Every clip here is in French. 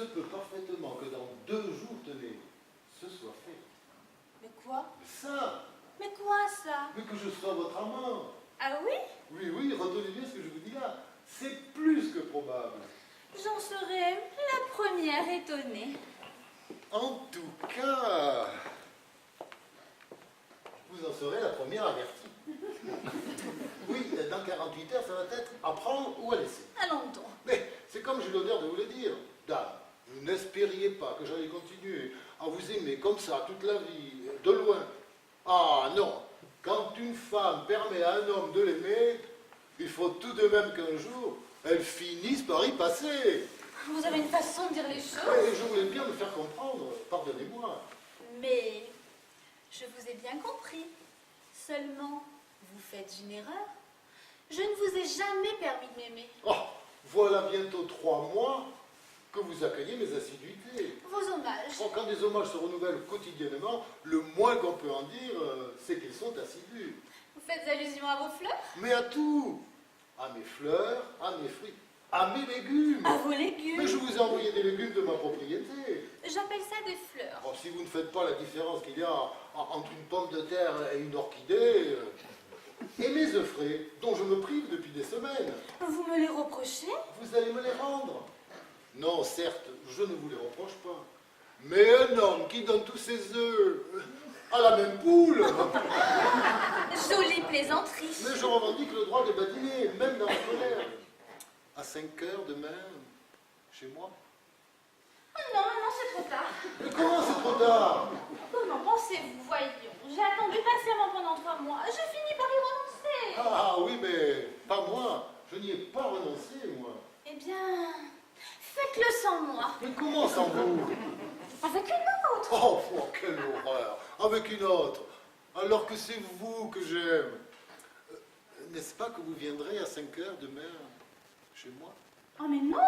se peut parfaitement que dans 2 jours, tenez, ce soit fait. Mais quoi? Ça! Mais quoi ça? Mais que je sois votre amant! Ah oui? Oui, oui, retenez bien ce que je vous dis là. C'est plus que probable. J'en serais la première étonnée. En tout cas, vous en serez la première avertie. Oui, dans 48 heures, ça va être à prendre ou à laisser. Allons donc. Mais c'est comme j'ai l'honneur de vous le dire. Dame, vous n'espériez pas que j'allais continuer à vous aimer comme ça toute la vie, de loin. Ah non, quand une femme permet à un homme de l'aimer, il faut tout de même qu'un jour, elle finisse par y passer. Vous avez une façon de dire les choses. Et je voulais bien me faire comprendre, pardonnez-moi. Mais je vous ai bien compris. Seulement, vous faites une erreur. Je ne vous ai jamais permis de m'aimer. Oh, voilà bientôt 3 mois que vous accueillez mes assiduités. Vos hommages. Oh, quand des hommages se renouvellent quotidiennement, le moins qu'on peut en dire, c'est qu'ils sont assidus. Vous faites allusion à vos fleurs? Mais à tout. À mes fleurs, à mes fruits, à mes légumes. À vos légumes. Mais je vous ai envoyé des légumes de ma propriété. J'appelle ça des fleurs. Oh, si vous ne faites pas la différence qu'il y a entre une pomme de terre et une orchidée, et mes œufs frais, dont je me prive depuis des semaines, Vous me les reprochez? vous allez me les rendre. Non, certes, je ne vous les reproche pas. Mais un homme qui donne tous ses œufs à la même poule. Jolie plaisanterie. Mais je revendique le droit de badiner, même dans la colère. À 5 heures demain, chez moi. Oh non, non, c'est trop tard. Mais comment c'est trop tard? Comment pensez-vous? Voyons. J'ai attendu patiemment pendant 3 mois. Je finis par y renoncer. Ah oui, mais pas moi. Je n'y ai pas renoncé, moi. Eh bien, faites-le sans moi. Mais comment sans vous? Avec une autre. Oh, quelle horreur! Avec une autre, alors que c'est vous que j'aime. N'est-ce pas que vous viendrez à 5 heures demain chez moi? Oh mais non.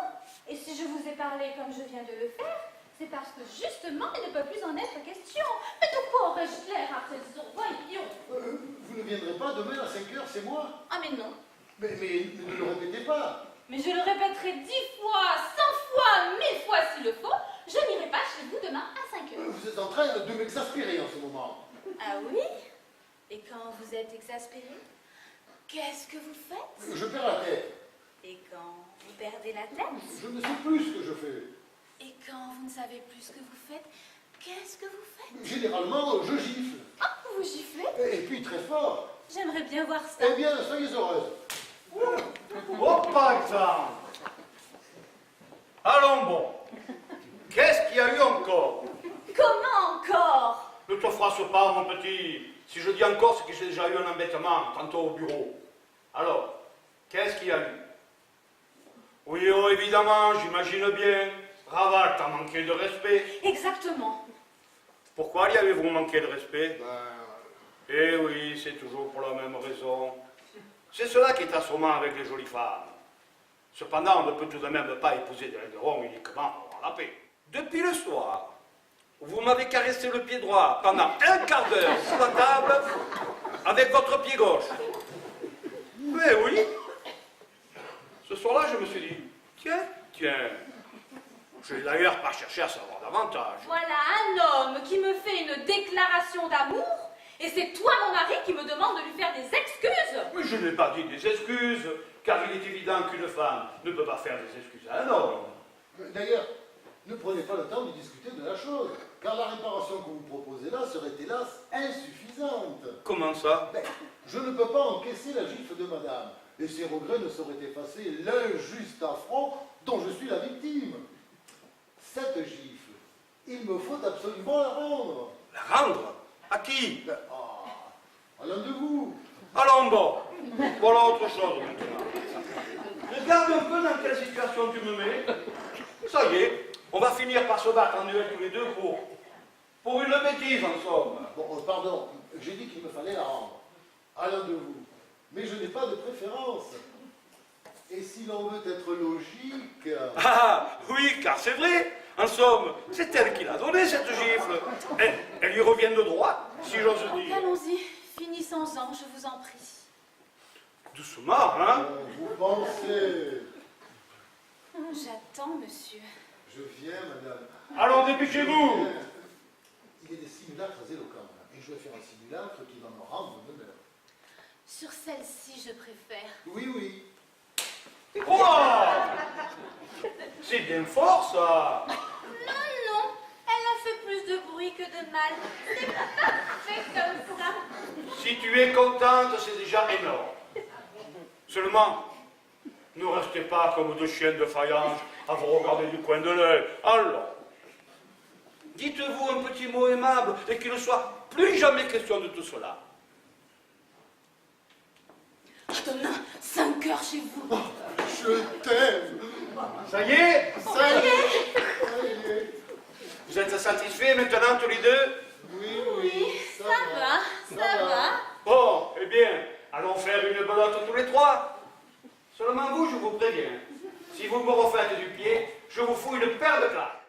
Et si je vous ai parlé comme je viens de le faire, c'est parce que justement il ne peut plus en être question. Mais de quoi aurais-je l'air à présent? Voyons. Vous ne viendrez pas demain à 5 heures, c'est moi? Ah mais non. Mais ne le répétez pas. Mais je le répéterai 10 fois, 100 fois, 1000 fois s'il le faut. Je n'irai pas chez vous demain à 5 heures. Vous êtes en train de m'exaspérer en ce moment. Ah oui? Et quand vous êtes exaspéré, qu'est-ce que vous faites? Je perds la tête. Et quand vous perdez la tête? Je ne sais plus ce que je fais. Et quand vous ne savez plus ce que vous faites, qu'est-ce que vous faites? Généralement, je gifle. Ah, vous giflez? Et puis très fort. J'aimerais bien voir ça. Eh bien, soyez heureuse. Oh, par exemple. Allons bon. Qu'est-ce qu'il y a eu encore? Comment encore? Ne te froisse pas, mon petit. Si je dis encore, c'est que j'ai déjà eu un embêtement, tantôt au bureau. Alors, qu'est-ce qu'il y a eu? Oui, oh, évidemment, j'imagine bien. Raval, t'as manqué de respect. Exactement. Pourquoi lui avez-vous manqué de respect? Ben, Eh oui, c'est toujours pour la même raison. C'est cela qui est assommant avec les jolies femmes. Cependant, on ne peut tout de même pas épouser des aiderons uniquement pour avoir la paix. Depuis le soir, vous m'avez caressé le pied droit pendant un quart d'heure sous la table avec votre pied gauche. Mais oui. Ce soir-là, je me suis dit, tiens. Je n'ai d'ailleurs pas cherché à savoir davantage. Voilà un homme qui me fait une déclaration d'amour, et c'est toi, mon mari, qui me demande de lui faire des excuses. Mais je n'ai pas dit des excuses, car il est évident qu'une femme ne peut pas faire des excuses à un homme. d'ailleurs, ne prenez pas le temps de discuter de la chose, car la réparation que vous proposez là serait hélas insuffisante. Comment ça? Ben, je ne peux pas encaisser la gifle de madame, et ses regrets ne sauraient effacer l'injuste affront dont je suis la victime. Cette gifle, il me faut absolument la rendre. La rendre? À qui? Ben, à l'un de vous. Allons bon. Voilà autre chose maintenant. Regarde un peu dans quelle situation tu me mets. Ça y est, on va finir par se battre en duel tous les deux pour une bêtise en somme. Bon, pardon, j'ai dit qu'il me fallait la rendre. À l'un de vous. Mais je n'ai pas de préférence. Et si l'on veut être logique... Ah oui, car c'est vrai. En somme, c'est elle qui l'a donnée, cette gifle. Elle lui revient de droit, si j'ose dire. Allons-y, finissons-en, je vous en prie. Doucement, hein? vous pensez... J'attends, monsieur. Je viens, madame. Allons, dépêchez-vous. Il y a des simulacres éloquents, et je vais faire un simulacre qui va me rendre honneur. Sur celle-ci, je préfère. Oui, oui. Oh, c'est bien fort, ça. Non, non, elle a fait plus de bruit que de mal. C'est pas parfait comme ça. Si tu es contente, c'est déjà énorme. Seulement, ne restez pas comme deux chiens de faïence à vous regarder du coin de l'œil. Alors, dites-vous un petit mot aimable et qu'il ne soit plus jamais question de tout cela. Demain, 5 heures chez vous. Oh, je t'aime. Ça y est? Ça y est. Ça y est. Vous êtes satisfaits maintenant tous les deux? Oui, oui. Ça va. Bon, eh bien, allons faire une belote tous les trois. Seulement vous, je vous préviens, si vous me refaites du pied, je vous fous une paire de claques.